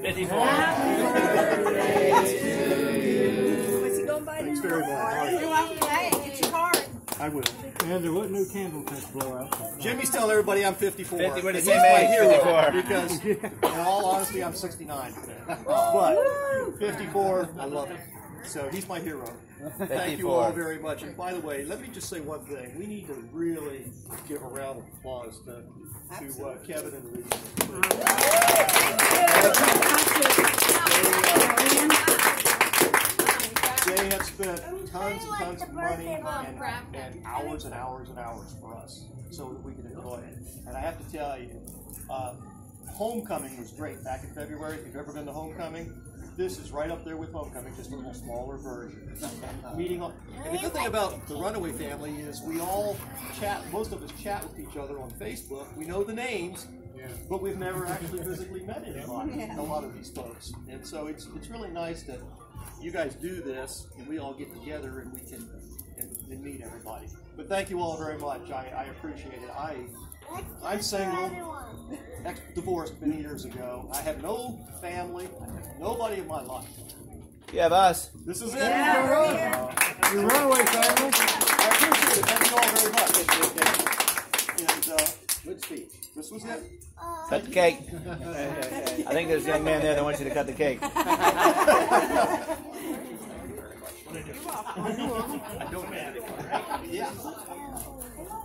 54. What's he going by now? Thanks very much. You're welcome. Hey, get your card. I will. Andrew, what new candle test blowout? Jimmy's telling everybody I'm 54. 50, we're the And same he's my age, hero 54. Because, in all honesty, I'm 69. But 54, I love it. So he's my hero. Thank you all very much. And by the way, let me just say one thing. We need to really give a round of applause to Kevin and Lisa. They have spent tons and tons of money and hours and hours and hours for us so that we can enjoy it. And I have to tell you, Homecoming was great back in February. If you've ever been to Homecoming, this is right up there with Homecoming, just a little smaller version. And the good thing about the Runaway family is we all chat, most of us chat with each other on Facebook. We know the names, but we've never actually physically met anybody, a lot of these folks. And so it's really nice that you guys do this, and we all get together and we can and meet everybody. But thank you all very much. I appreciate it. I'm single, divorced many years ago. I have no family. I have nobody in my life. You have us. This is it. Yeah. Your Runaway family. I appreciate it. Thank you all very much. And good speech. This was it. Cut the cake. I think there's a young man there that wants you to cut the cake. I don't man. Yeah.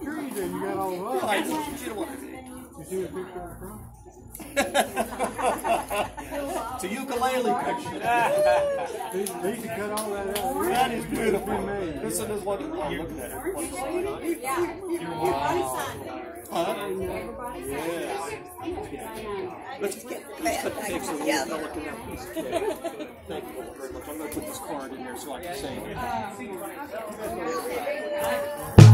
Sure you did. You got all of us. I know. You don't want to be. You see the picture up front? It's a ukulele picture. They can cut all that out. That is beautiful. Made. This one is what I'm looking at. Huh? Yeah. Let's put the cake so we can look at that piece of cake. Thank you all very much. I'm going to put this card in there so I can say it.